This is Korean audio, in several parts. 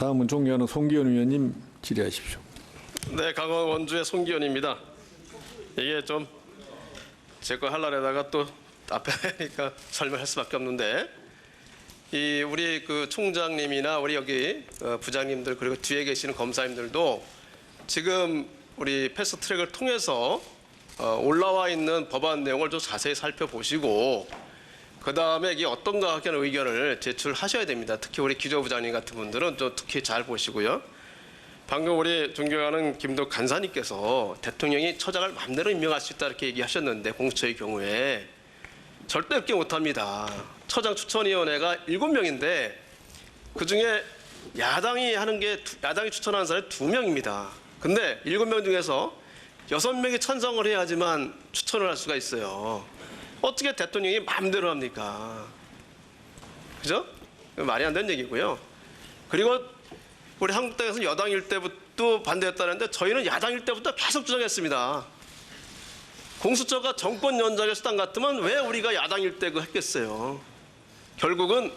다음은 존경하는 송기현 의원님 질의하십시오. 네, 강원 원주의 송기현입니다. 이게 좀 제 거 하려다가 또 앞에 하니까 설명할 수밖에 없는데, 이 우리 그 총장님이나 우리 여기 부장님들 그리고 뒤에 계시는 검사님들도 지금 우리 패스트트랙을 통해서 올라와 있는 법안 내용을 좀 자세히 살펴보시고 그 다음에 이게 어떤가 하는 의견을 제출하셔야 됩니다. 특히 우리 기조부장님 같은 분들은 좀 특히 잘 보시고요. 방금 우리 존경하는 김도 간사님께서 대통령이 처장을 마음대로 임명할 수 있다 이렇게 얘기하셨는데, 공수처의 경우에 절대 그렇게 못합니다. 처장 추천위원회가 7명인데 그중에 야당이 추천하는 사람이 2명입니다. 근데 7명 중에서 6명이 찬성을 해야지만 추천을 할 수가 있어요. 어떻게 대통령이 마음대로 합니까? 그죠? 말이 안 되는 얘기고요. 그리고 우리 한국당에서는 여당일 때부터 반대했다는데 저희는 야당일 때부터 계속 주장했습니다. 공수처가 정권 연장의 수단 같으면 왜 우리가 야당일 때 했겠어요. 결국은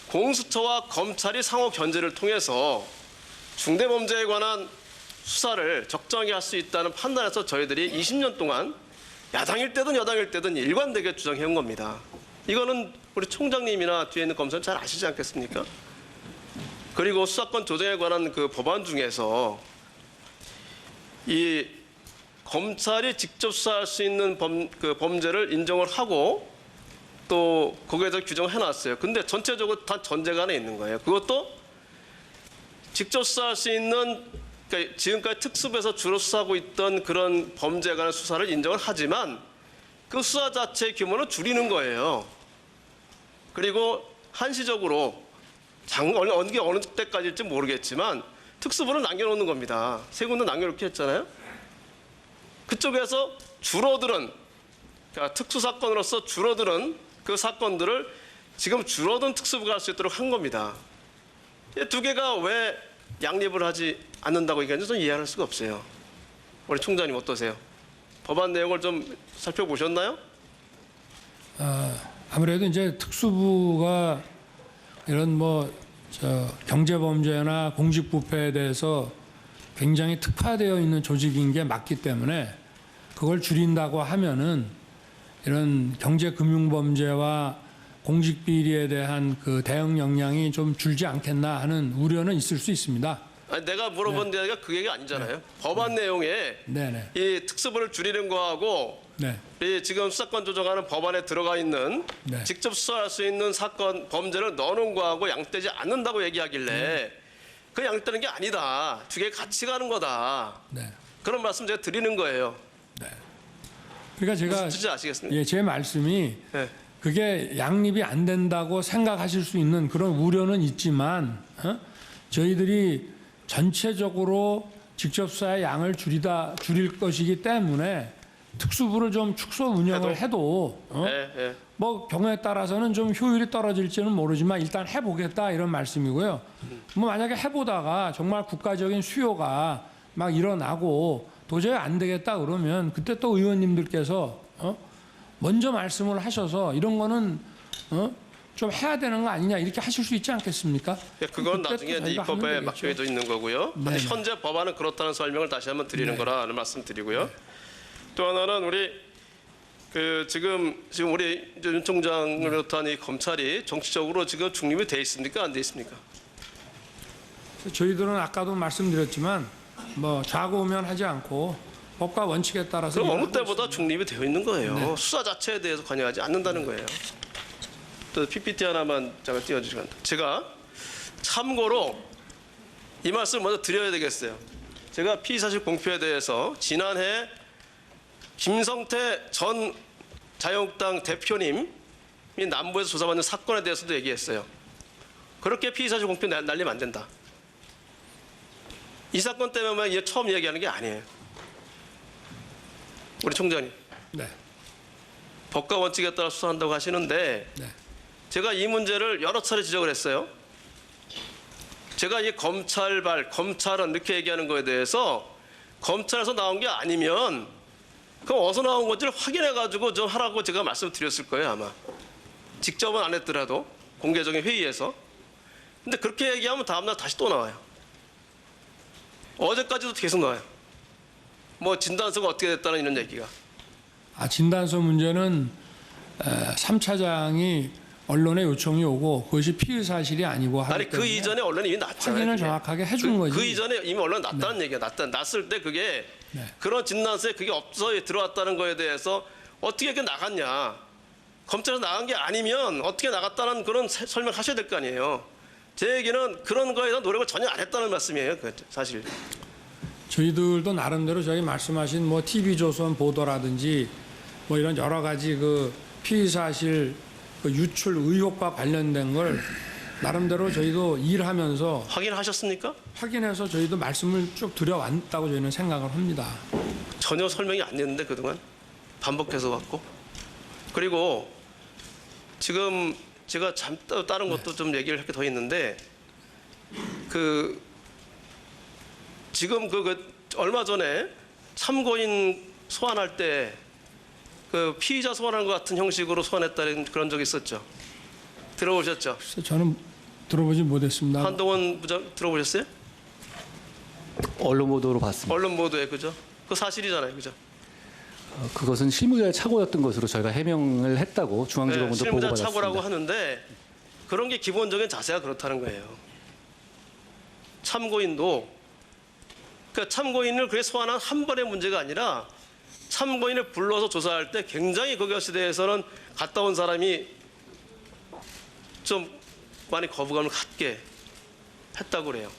공수처와 검찰이 상호 견제를 통해서 중대범죄에 관한 수사를 적정하게 할 수 있다는 판단에서 저희들이 20년 동안 야당일 때든 여당일 때든 일관되게 주장해온 겁니다. 이거는 우리 총장님이나 뒤에 있는 검사는 잘 아시지 않겠습니까? 그리고 수사권 조정에 관한 그 법안 중에서 이 검찰이 직접 수사할 수 있는 범죄를 인정을 하고 또 거기에 대해서 규정을 해놨어요. 근데 전체적으로 다 전제가 안에 있는 거예요. 그것도 직접 수사할 수 있는, 그러니까 지금까지 특수부에서 주로 수사하고 있던 그런 범죄에 관한 수사를 인정을 하지만 그 수사 자체의 규모는 줄이는 거예요. 그리고 한시적으로 어느 때까지일지 모르겠지만 특수부를 남겨놓는 겁니다. 세 군데 남겨놓게 했잖아요. 그쪽에서 줄어드는, 그러니까 특수사건으로서 줄어드는 그 사건들을 지금 줄어든 특수부가 할 수 있도록 한 겁니다. 이 두 개가 왜 양립을 하지 않는다고 얘기하는지 저는 이해할 수가 없어요. 우리 총장님 어떠세요? 법안 내용을 좀 살펴보셨나요? 아무래도 이제 특수부가 이런 경제범죄나 공직부패에 대해서 굉장히 특화되어 있는 조직인 게 맞기 때문에 그걸 줄인다고 하면은 이런 경제금융범죄와 공직비리에 대한 그 대응 역량이 좀 줄지 않겠나 하는 우려는 있을 수 있습니다. 아니, 내가 물어본 데가 그 얘기가 아니잖아요. 법안 내용에 이 특수부를 줄이는 거하고 이 지금 수사권 조정하는 법안에 들어가 있는 직접 수사할 수 있는 사건 범죄를 넣어놓은 거하고 양떼지 않는다고 얘기하길래 그 양떼는 게 아니다. 두 개 같이 가는 거다. 그런 말씀 제가 드리는 거예요. 그러니까 제가 무슨 뜻인지 아시겠습니까? 제 말씀이 그게 양립이 안 된다고 생각하실 수 있는 그런 우려는 있지만 저희들이 전체적으로 직접 수사의 양을 줄일 것이기 때문에 특수부를 좀 축소 운영을 해도 뭐 경우에 따라서는 좀 효율이 떨어질지는 모르지만 일단 해보겠다 이런 말씀이고요. 뭐 만약에 해보다가 정말 국가적인 수요가 막 일어나고 도저히 안 되겠다 그러면 그때 또 의원님들께서 먼저 말씀을 하셔서 이런 거는 좀 해야 되는 거 아니냐 이렇게 하실 수 있지 않겠습니까? 그건 나중에 입법에 맡겨져 있는 거고요. 현재 법안은 그렇다는 설명을 다시 한번 드리는 거라는 말씀 드리고요. 또 하나는 우리 지금 우리 윤 총장을 비롯한 이 검찰이 정치적으로 지금 중립이 돼 있습니까? 안 돼 있습니까? 저희들은 아까도 말씀드렸지만 좌고우면하지 않고 법과 원칙에 따라서 그럼 어느 때보다 중립이 되어 있는 거예요. 수사 자체에 대해서 관여하지 않는다는 거예요. 또 PPT 하나만 잠깐 띄워주시면 제가 참고로 이 말씀을 먼저 드려야 되겠어요. 제가 피의사실 공표에 대해서 지난해 김성태 전 자유한국당 대표님이 남부에서 조사받는 사건에 대해서도 얘기했어요. 그렇게 피의사실 공표 날리면 안 된다. 이 사건 때문에 이게 처음 얘기하는 게 아니에요. 우리 총장님. 법과 원칙에 따라 수사한다고 하시는데 제가 이 문제를 여러 차례 지적을 했어요. 제가 이 검찰은 이렇게 얘기하는 거에 대해서 검찰에서 나온 게 아니면 그럼 어디서 나온 건지를 확인해가지고 좀 하라고 제가 말씀드렸을 거예요 아마. 직접은 안 했더라도 공개적인 회의에서. 근데 그렇게 얘기하면 다음날 다시 또 나와요. 어제까지도 계속 나와요. 뭐 진단서가 어떻게 됐다는 이런 얘기가. 진단서 문제는 3차장이 언론에 요청이 오고 그것이 피의 사실이 아니고 하기 아니 그 때문에 이전에 언론이 이미 났잖아요. 확인을 그게. 정확하게 해준 거지. 그 이전에 이미 언론 났다는 얘기가 났을 때 그게 네. 그런 진단서에 그게 없어 들어왔다는 거에 대해서 어떻게 그 나갔냐. 검찰에서 나간 게 아니면 어떻게 나갔다는 그런 설명하셔야 될 거 아니에요. 제 얘기는 그런 거에 대한 노력을 전혀 안 했다는 말씀이에요. 사실. 저희들도 나름대로 저희 말씀하신 뭐 TV조선 보도라든지 뭐 이런 여러 가지 그 피의 사실 그 유출 의혹과 관련된 걸 나름대로 저희도 일하면서 확인하셨습니까? 확인해서 저희도 말씀을 쭉 드려왔다고 저희는 생각을 합니다. 전혀 설명이 안 됐는데 그동안 반복해서 왔고. 그리고 지금 제가 다른 것도 좀 얘기를 할 게 더 있는데 지금 얼마 전에 참고인 소환할 때 그 피의자 소환한 것 같은 형식으로 소환했다는 그런 적이 있었죠. 들어보셨죠? 그래서 저는 들어보지 못했습니다. 한동훈 부장 들어보셨어요? 언론 보도로 봤습니다. 언론 보도에 그죠? 그 사실이잖아요, 그죠? 그것은 실무자의 착오였던 것으로 저희가 해명을 했다고 중앙지검도 실무자 보고받았습니다. 착오라고 하는데 그런 게 기본적인 자세가 그렇다는 거예요. 참고인도 그러니까 참고인을 그래 소환한 한 번의 문제가 아니라 참고인을 불러서 조사할 때 굉장히 그것에 대해서는 갔다 온 사람이 좀 많이 거부감을 갖게 했다고 그래요.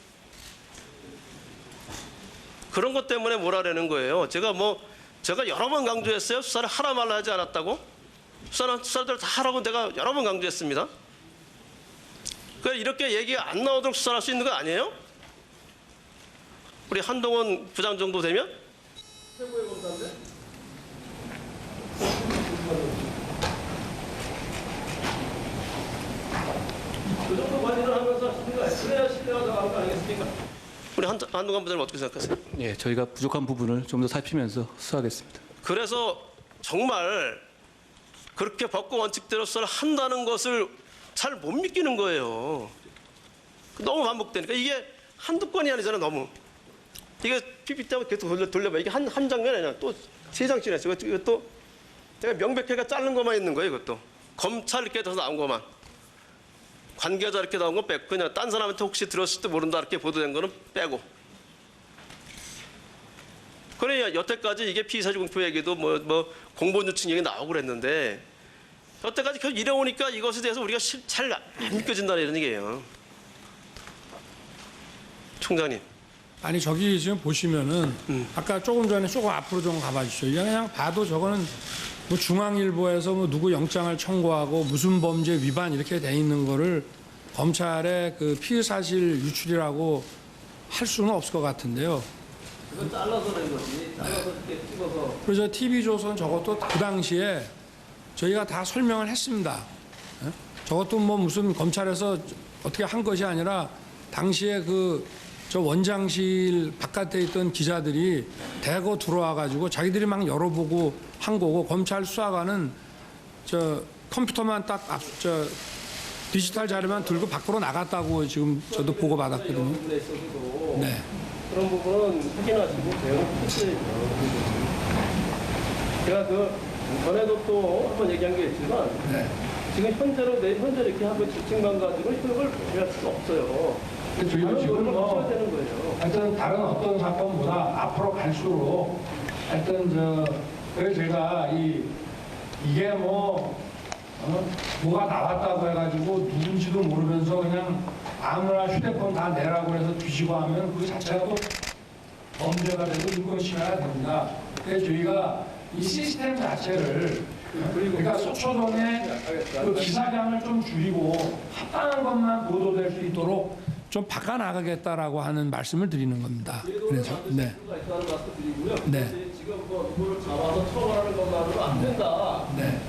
그런 것 때문에 뭐라라는 거예요. 제가 여러 번 강조했어요. 수사를 하라 말라 하지 않았다고. 수사들 다 하라고 내가 여러 번 강조했습니다. 그러니까 이렇게 얘기가 안 나오도록 수사할 수 있는 거 아니에요? 우리 한동훈 부장 정도 되면? 최고의 검사인데? 그 정도 관리를 하면서 그래야 신뢰가 나가는 거 아니겠습니까? 우리 한동훈 부장님 어떻게 생각하세요? 예, 저희가 부족한 부분을 좀 더 살피면서 수사하겠습니다. 그래서 정말 그렇게 법과 원칙대로 수사를 한다는 것을 잘 못 믿기는 거예요. 너무 반복되니까 이게 한두 건이 아니잖아 너무. 이게 PPT 하면 계속 돌려봐. 이게 한 장면이 아니라 또 세 장씩 했어요. 이것도 제가 명백해가 자른 것만 있는 거예요. 이것도 검찰 이렇게 돼서 나온 것만. 관계자 이렇게 나온 건 빼고 그냥 딴 사람한테 혹시 들었을 때 모른다 이렇게 보도된 거는 빼고. 그래 여태까지 이게 피의사실 공표 얘기도 뭐 공무원 유칭 얘기 나오고 그랬는데 여태까지 계속 이래오니까 이것에 대해서 우리가 잘 안 믿겨진다는 이런 얘기예요. 총장님. 아니 저기 지금 보시면은 아까 조금 전에 조금 앞으로 좀 가봐 주시죠. 그냥 봐도 저거는 뭐 중앙일보에서 뭐 누구 영장을 청구하고 무슨 범죄 위반 이렇게 돼 있는 거를 검찰의 그 피의 사실 유출이라고 할 수는 없을 것 같은데요. 이건 잘라서 낸 거지. 잘라서 이렇게 찍어서. 그래서 TV조선 저것도 그 당시에 저희가 다 설명을 했습니다. 예? 저것도 뭐 무슨 검찰에서 어떻게 한 것이 아니라 당시에 저 원장실 바깥에 있던 기자들이 대거 들어와 가지고 자기들이 막 열어보고 한 거고 검찰 수사관은 저 컴퓨터만 딱 디지털 자료만 들고 밖으로 나갔다고 지금 저도 보고 받았거든요. 네. 그런 부분은 확인하시고 대응을 했어야죠. 제가 전에도 또 한번 얘기한 게 있지만 네. 지금 현재 이렇게 하고 지침만 가지고 효력을 발휘할 수가 없어요. 저희도 지금 뭐 되는 거예요. 하여튼 다른 어떤 사건보다 앞으로 갈수록 하여튼 그래서 제가 이게 뭐가 나왔다고 해가지고 누군지도 모르면서 그냥 아무나 휴대폰 다 내라고 해서 뒤지고 하면 그 자체가 또 범죄가 되고 인권침해가 됩니다. 그래서 저희가 이 시스템 자체를 그러니까 소초동의 그 기사량을 좀 줄이고 합당한 것만 보도될 수 있도록 좀 바꿔나가겠다라고 하는 말씀을 드리는 겁니다. 그래서 네. 네. 지금 누구를 잡아서 처벌하는 것만으로 안 된다. 네.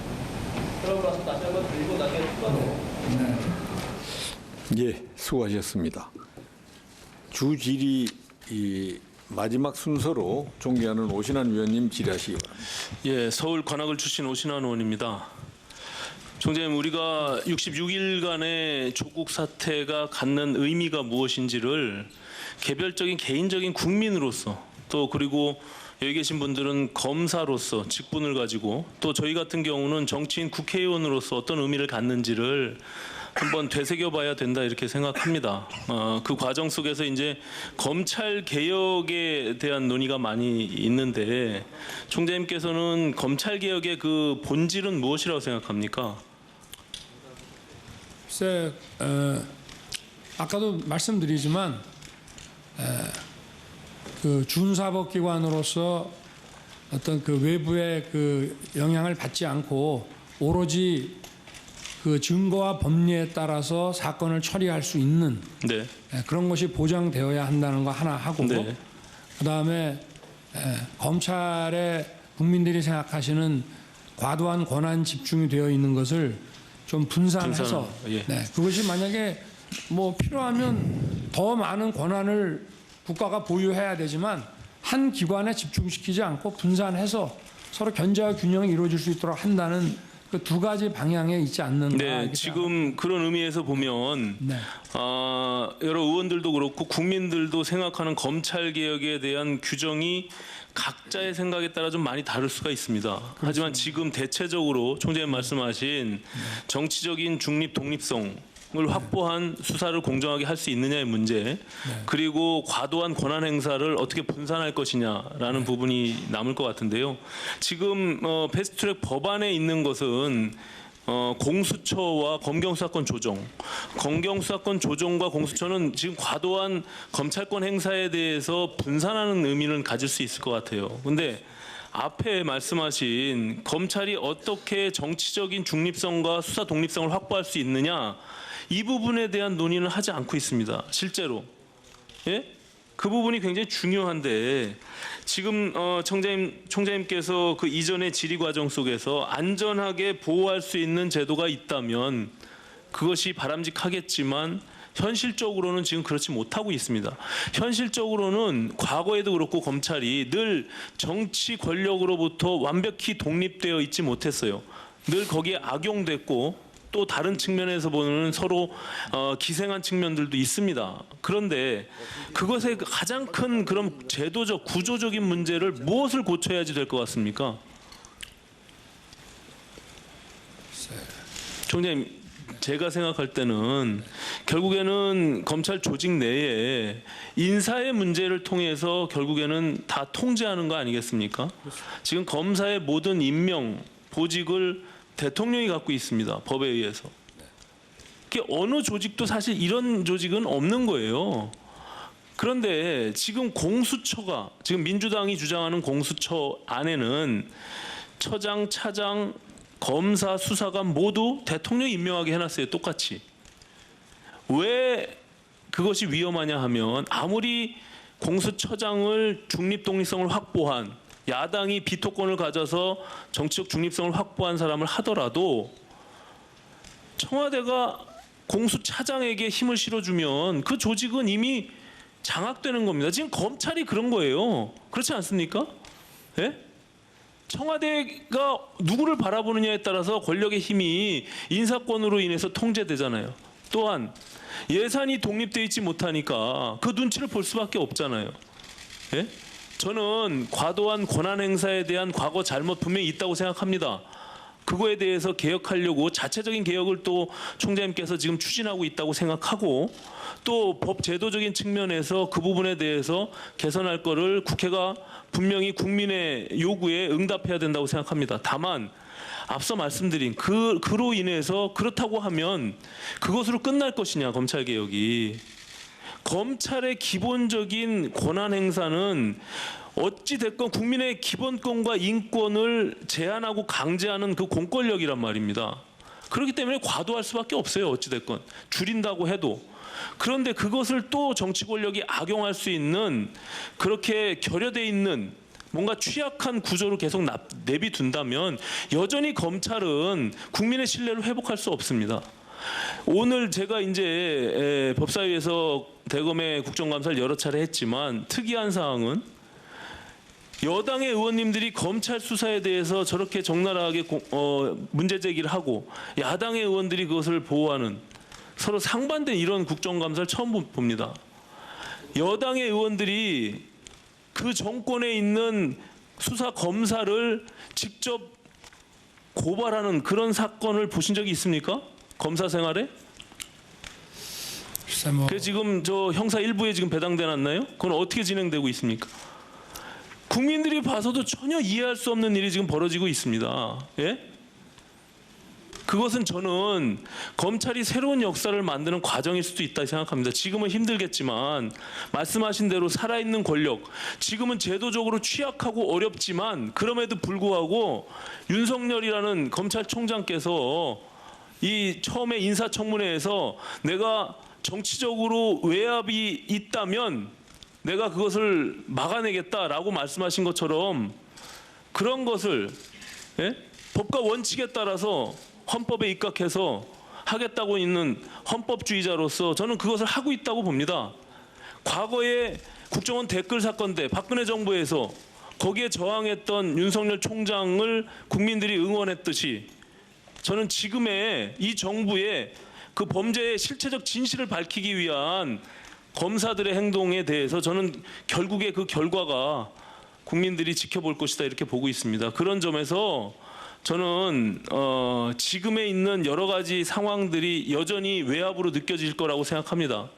그런 말씀 다시 한번 드리고 나중에 추가로. 예, 수고하셨습니다. 주 질의 마지막 순서로 존경하는 오신환 위원님 질의하시기 바랍니다. 예, 서울 관악을 출신 오신환 의원입니다. 총장님, 우리가 66일간의 조국 사태가 갖는 의미가 무엇인지를 개별적인 개인적인 국민으로서 또 그리고 여기 계신 분들은 검사로서 직분을 가지고 또 저희 같은 경우는 정치인 국회의원으로서 어떤 의미를 갖는지를 한번 되새겨봐야 된다 이렇게 생각합니다. 그 과정 속에서 이제 검찰 개혁에 대한 논의가 많이 있는데 총장님께서는 검찰 개혁의 그 본질은 무엇이라고 생각합니까? 글쎄, 아까도 말씀드리지만 그 준사법기관으로서 어떤 그 외부의 그 영향을 받지 않고 오로지 그 증거와 법리에 따라서 사건을 처리할 수 있는 네. 그런 것이 보장되어야 한다는 거 하나 하고 네. 그다음에 검찰에 국민들이 생각하시는 과도한 권한 집중이 되어 있는 것을 좀 분산해서 예. 그것이 만약에 뭐 필요하면 더 많은 권한을 국가가 보유해야 되지만 한 기관에 집중시키지 않고 분산해서 서로 견제와 균형이 이루어질 수 있도록 한다는 그 두 가지 방향에 있지 않는가. 네, 지금 그런 의미에서 보면 네. 여러 의원들도 그렇고 국민들도 생각하는 검찰 개혁에 대한 규정이 각자의 생각에 따라 좀 많이 다를 수가 있습니다. 하지만 지금 대체적으로 총장님 말씀하신 정치적인 중립 독립성을 확보한 수사를 공정하게 할 수 있느냐의 문제, 그리고 과도한 권한 행사를 어떻게 분산할 것이냐라는 부분이 남을 것 같은데요. 지금 패스트트랙 법안에 있는 것은 공수처와 검경수사권 조정, 검경수사권 조정과 공수처는 지금 과도한 검찰권 행사에 대해서 분산하는 의미는 가질 수 있을 것 같아요. 근데 앞에 말씀하신 검찰이 어떻게 정치적인 중립성과 수사 독립성을 확보할 수 있느냐, 이 부분에 대한 논의는 하지 않고 있습니다. 실제로. 예? 그 부분이 굉장히 중요한데 지금 총장님께서 그 이전의 질의 과정 속에서 안전하게 보호할 수 있는 제도가 있다면 그것이 바람직하겠지만 현실적으로는 지금 그렇지 못하고 있습니다. 현실적으로는 과거에도 그렇고 검찰이 늘 정치 권력으로부터 완벽히 독립되어 있지 못했어요. 늘 거기에 악용됐고 또 다른 측면에서 보는 서로 기생한 측면들도 있습니다. 그런데 그것의 가장 큰 그런 제도적 구조적인 문제를 무엇을 고쳐야지 될 것 같습니까? 총장님, 제가 생각할 때는 결국에는 검찰 조직 내에 인사의 문제를 통해서 결국에는 다 통제하는 거 아니겠습니까? 지금 검사의 모든 임명, 보직을 대통령이 갖고 있습니다. 법에 의해서. 그게 어느 조직도 사실 이런 조직은 없는 거예요. 그런데 지금 공수처가, 지금 민주당이 주장하는 공수처 안에는 처장, 차장, 검사, 수사관 모두 대통령이 임명하게 해놨어요. 똑같이. 왜 그것이 위험하냐 하면 아무리 공수처장을 중립 독립성을 확보한 야당이 비토권을 가져서 정치적 중립성을 확보한 사람을 하더라도 청와대가 공수차장에게 힘을 실어주면 그 조직은 이미 장악되는 겁니다. 지금 검찰이 그런 거예요. 그렇지 않습니까? 예? 청와대가 누구를 바라보느냐에 따라서 권력의 힘이 인사권으로 인해서 통제되잖아요. 또한 예산이 독립되어 있지 못하니까 그 눈치를 볼 수밖에 없잖아요. 예? 저는 과도한 권한 행사에 대한 과거 잘못 분명히 있다고 생각합니다. 그거에 대해서 개혁하려고 자체적인 개혁을 또 총장님께서 지금 추진하고 있다고 생각하고 또 법 제도적인 측면에서 그 부분에 대해서 개선할 거를 국회가 분명히 국민의 요구에 응답해야 된다고 생각합니다. 다만 앞서 말씀드린 그로 인해서 그렇다고 하면 그것으로 끝날 것이냐, 검찰 개혁이. 검찰의 기본적인 권한 행사는 어찌 됐건 국민의 기본권과 인권을 제한하고 강제하는 그 공권력이란 말입니다. 그렇기 때문에 과도할 수밖에 없어요. 어찌 됐건 줄인다고 해도. 그런데 그것을 또 정치 권력이 악용할 수 있는 그렇게 결여돼 있는 뭔가 취약한 구조를 계속 내비둔다면 여전히 검찰은 국민의 신뢰를 회복할 수 없습니다. 오늘 제가 이제 법사위에서 대검의 국정감사를 여러 차례 했지만 특이한 사항은 여당의 의원님들이 검찰 수사에 대해서 저렇게 적나라하게 문제 제기를 하고 야당의 의원들이 그것을 보호하는 서로 상반된 이런 국정감사를 처음 봅니다. 여당의 의원들이 그 정권에 있는 수사 검사를 직접 고발하는 그런 사건을 보신 적이 있습니까? 검사 생활에? 글쎄 뭐 그 지금 저 형사 1부에 지금 배당돼 놨나요? 그건 어떻게 진행되고 있습니까? 국민들이 봐서도 전혀 이해할 수 없는 일이 지금 벌어지고 있습니다. 예? 그것은 저는 검찰이 새로운 역사를 만드는 과정일 수도 있다 생각합니다. 지금은 힘들겠지만 말씀하신 대로 살아있는 권력, 지금은 제도적으로 취약하고 어렵지만 그럼에도 불구하고 윤석열이라는 검찰총장께서 이 처음에 인사청문회에서 내가 정치적으로 외압이 있다면 내가 그것을 막아내겠다라고 말씀하신 것처럼 그런 것을 예? 법과 원칙에 따라서 헌법에 입각해서 하겠다고 있는 헌법주의자로서 저는 그것을 하고 있다고 봅니다. 과거에 국정원 댓글 사건 때 박근혜 정부에서 거기에 저항했던 윤석열 총장을 국민들이 응원했듯이 저는 지금의 이 정부의 그 범죄의 실체적 진실을 밝히기 위한 검사들의 행동에 대해서 저는 결국에 그 결과가 국민들이 지켜볼 것이다 이렇게 보고 있습니다. 그런 점에서 저는 지금에 있는 여러 가지 상황들이 여전히 외압으로 느껴질 거라고 생각합니다.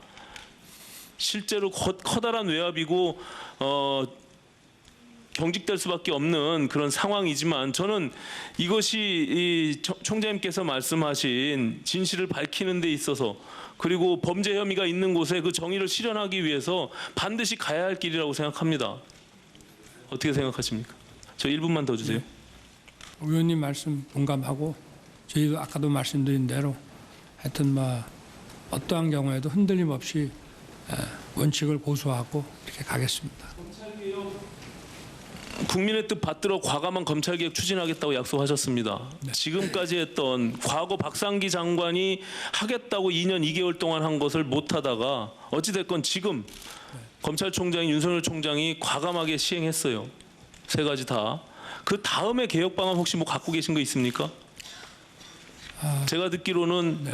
실제로 커다란 외압이고 경직될 수밖에 없는 그런 상황이지만 저는 이것이 이 총장님께서 말씀하신 진실을 밝히는 데 있어서 그리고 범죄 혐의가 있는 곳에 그 정의를 실현하기 위해서 반드시 가야 할 길이라고 생각합니다. 어떻게 생각하십니까? 저 1분만 더 주세요. 의원님 말씀 공감하고 저희도 아까도 말씀드린 대로 하여튼 뭐 어떠한 경우에도 흔들림 없이 원칙을 고수하고 이렇게 가겠습니다. 국민의 뜻 받들어 과감한 검찰개혁 추진하겠다고 약속하셨습니다. 지금까지 했던 과거 박상기 장관이 하겠다고 2년 2개월 동안 한 것을 못하다가 어찌됐건 지금 검찰총장인 윤석열 총장이 과감하게 시행했어요. 세 가지 다. 그 다음에 개혁 방안 혹시 뭐 갖고 계신 거 있습니까? 제가 듣기로는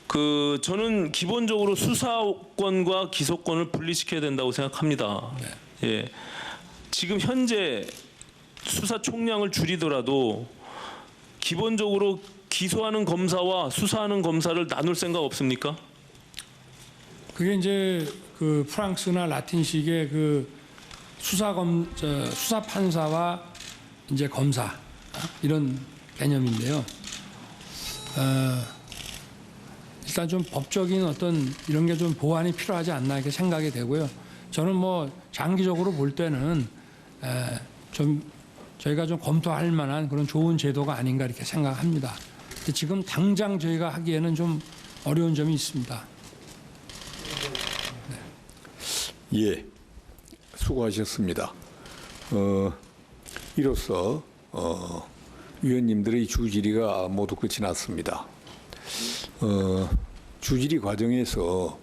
그 저는 기본적으로 수사권과 기소권을 분리시켜야 된다고 생각합니다. 예. 지금 현재 수사 총량을 줄이더라도 기본적으로 기소하는 검사와 수사하는 검사를 나눌 생각 없습니까? 그게 이제 그 프랑스나 라틴식의 그 수사 판사와 이제 검사 이런 개념인데요. 일단 좀 법적인 어떤 이런 게 좀 보완이 필요하지 않나 이렇게 생각이 되고요. 저는 뭐 장기적으로 볼 때는 좀 저희가 좀 검토할 만한 그런 좋은 제도가 아닌가 이렇게 생각합니다. 근데 지금 당장 저희가 하기에는 좀 어려운 점이 있습니다. 예, 수고하셨습니다. 이로써 위원님들의 주질의가 모두 끝이 났습니다. 주질의 과정에서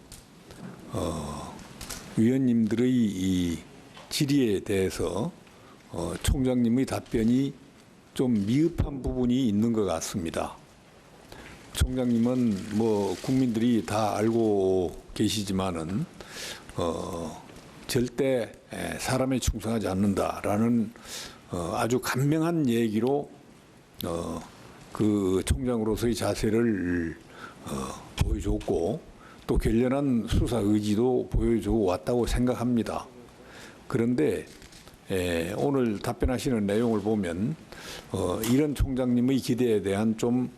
위원님들의 이 질의에 대해서 총장님의 답변이 좀 미흡한 부분이 있는 것 같습니다. 총장님은 뭐 국민들이 다 알고 계시지만은 절대 사람에 충성하지 않는다라는 아주 간명한 얘기로 그 총장으로서의 자세를 보여줬고 또 결연한 수사 의지도 보여줘 왔다고 생각합니다. 그런데 오늘 답변하시는 내용을 보면 이런 총장님의 기대에 대한 좀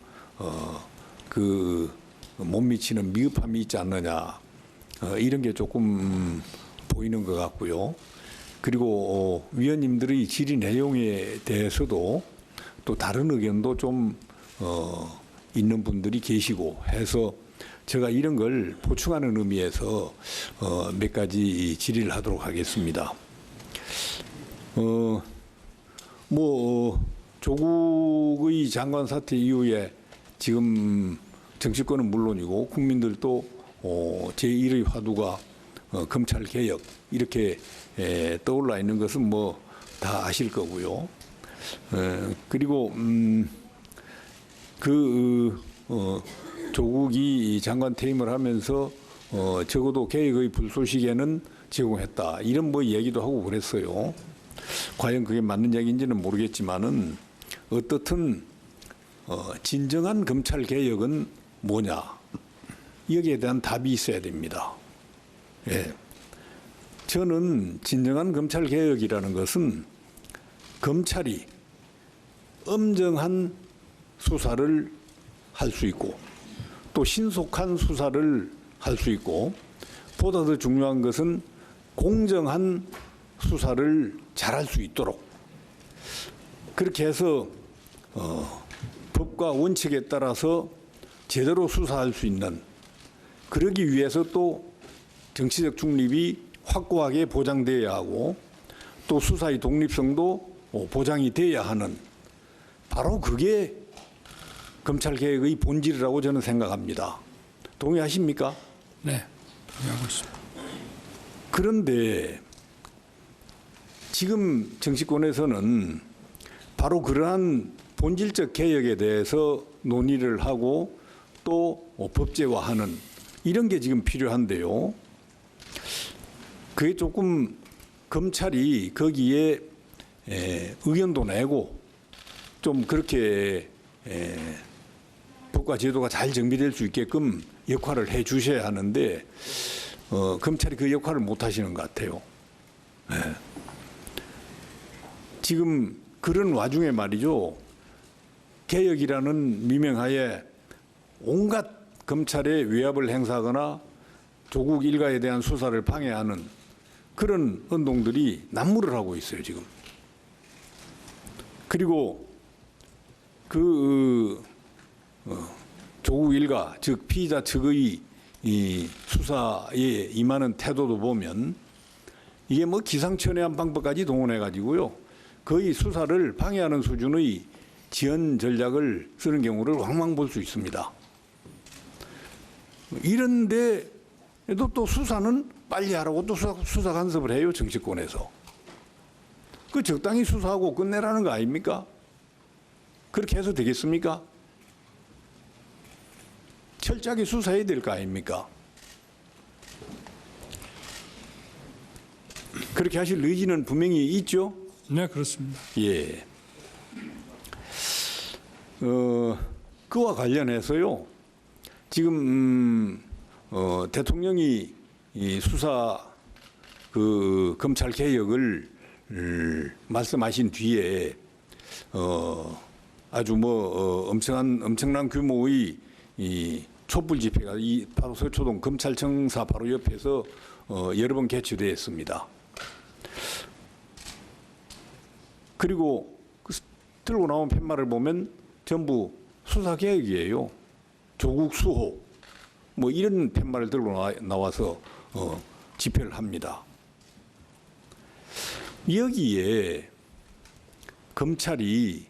그 못 미치는 미흡함이 있지 않느냐 이런 게 조금 보이는 것 같고요. 그리고 위원님들의 질의 내용에 대해서도 또 다른 의견도 좀 있는 분들이 계시고 해서 제가 이런 걸 보충하는 의미에서 몇 가지 질의를 하도록 하겠습니다. 조국의 장관 사태 이후에 지금 정치권은 물론이고 국민들도 제1의 화두가 검찰 개혁 이렇게 떠올라 있는 것은 뭐 다 아실 거고요. 그리고 조국이 장관 퇴임을 하면서 적어도 개혁의 불쏘시개는 제공했다. 이런 뭐 얘기도 하고 그랬어요. 과연 그게 맞는 얘기인지는 모르겠지만은 어떻든 진정한 검찰 개혁은 뭐냐? 여기에 대한 답이 있어야 됩니다. 예. 저는 진정한 검찰 개혁이라는 것은 검찰이 엄정한 수사를 할 수 있고 또 신속한 수사를 할 수 있고 보다 더 중요한 것은 공정한 수사를 잘할 수 있도록 그렇게 해서 법과 원칙에 따라서 제대로 수사할 수 있는 그러기 위해서 또 정치적 중립이 확고하게 보장돼야 하고 또 수사의 독립성도 보장이 돼야 하는 바로 그게 검찰개혁의 본질이라고 저는 생각합니다. 동의하십니까? 네, 동의하고 있습니다. 그런데 지금 정치권에서는 바로 그러한 본질적 개혁에 대해서 논의를 하고 또 법제화하는 이런 게 지금 필요한데요. 그게 조금 검찰이 거기에 의견도 내고 좀 그렇게 법과 제도가 잘 정비될 수 있게끔 역할을 해 주셔야 하는데 검찰이 그 역할을 못 하시는 것 같아요. 지금 그런 와중에 말이죠. 개혁이라는 미명하에 온갖 검찰의 외압을 행사하거나 조국 일가에 대한 수사를 방해하는 그런 운동들이 난무를 하고 있어요, 지금. 그리고 조국 일가, 즉 피의자 측의 이 수사에 임하는 태도도 보면 이게 뭐 기상천외한 방법까지 동원해 가지고요. 거의 수사를 방해하는 수준의 지연 전략을 쓰는 경우를 왕왕 볼 수 있습니다. 이런데도 또 수사는 빨리 하라고 또 수사 간섭을 해요, 정치권에서. 그 적당히 수사하고 끝내라는 거 아닙니까? 그렇게 해서 되겠습니까? 철저하게 수사해야 될 거 아닙니까? 그렇게 하실 의지는 분명히 있죠? 네, 그렇습니다. 예. 그와 관련해서요. 지금 대통령이 이 수사 검찰 개혁을 말씀하신 뒤에 아주 뭐 엄청난 규모의 이 촛불 집회가 이 바로 서초동 검찰청사 바로 옆에서 여러 번 개최되었습니다. 그리고 들고 나온 팻말을 보면 전부 수사 개혁이에요. 조국 수호 뭐 이런 팻말을 들고 나와서 집회를 합니다. 여기에 검찰이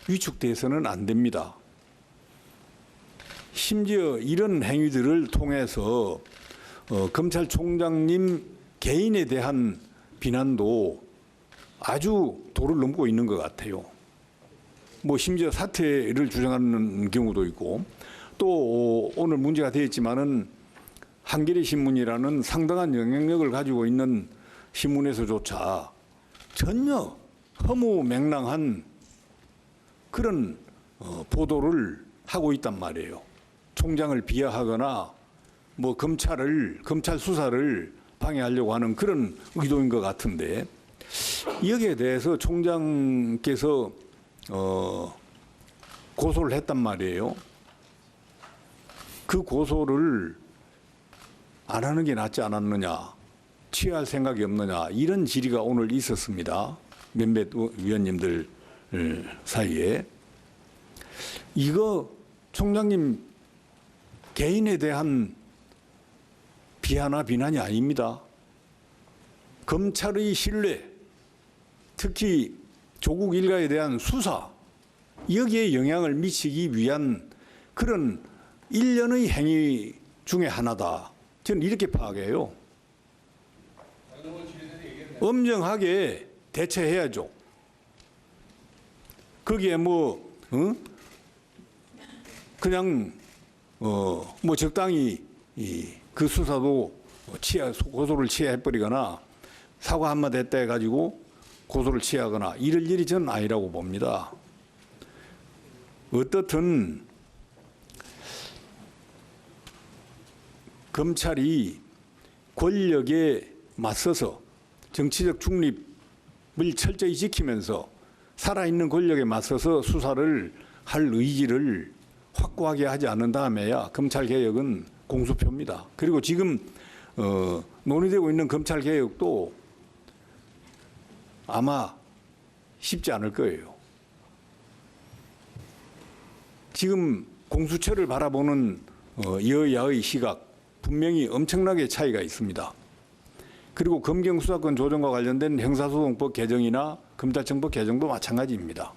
위축돼서는 안 됩니다. 심지어 이런 행위들을 통해서 검찰총장님 개인에 대한 비난도 아주 도를 넘고 있는 것 같아요. 뭐 심지어 사퇴를 주장하는 경우도 있고 또 오늘 문제가 되었지만은 한겨레 신문이라는 상당한 영향력을 가지고 있는 신문에서조차 전혀 허무맹랑한 그런 보도를 하고 있단 말이에요. 총장을 비하하거나 뭐 검찰 수사를 방해하려고 하는 그런 의도인 것 같은데 여기에 대해서 총장께서 고소를 했단 말이에요. 그 고소를 안 하는 게 낫지 않았느냐, 취할 생각이 없느냐 이런 질의가 오늘 있었습니다. 몇몇 위원님들 사이에. 이거 총장님 개인에 대한 비하나 비난이 아닙니다. 검찰의 신뢰, 특히 조국 일가에 대한 수사, 여기에 영향을 미치기 위한 그런 일련의 행위 중에 하나다. 저는 이렇게 파악해요. 엄정하게 대처해야죠. 거기에 뭐 그냥 뭐 적당히 그 수사도 고소를 취해버리거나 사과 한마디 했다 해가지고 고소를 취하거나 이럴 일이 저는 아니라고 봅니다. 어떻든 검찰이 권력에 맞서서 정치적 중립을 철저히 지키면서 살아있는 권력에 맞서서 수사를 할 의지를 확고하게 하지 않는 다음에야 검찰개혁은 공수표입니다. 그리고 지금 논의되고 있는 검찰개혁도 아마 쉽지 않을 거예요. 지금 공수처를 바라보는 여야의 시각 분명히 엄청나게 차이가 있습니다. 그리고 검경수사권 조정과 관련된 형사소송법 개정이나 검찰청법 개정도 마찬가지입니다.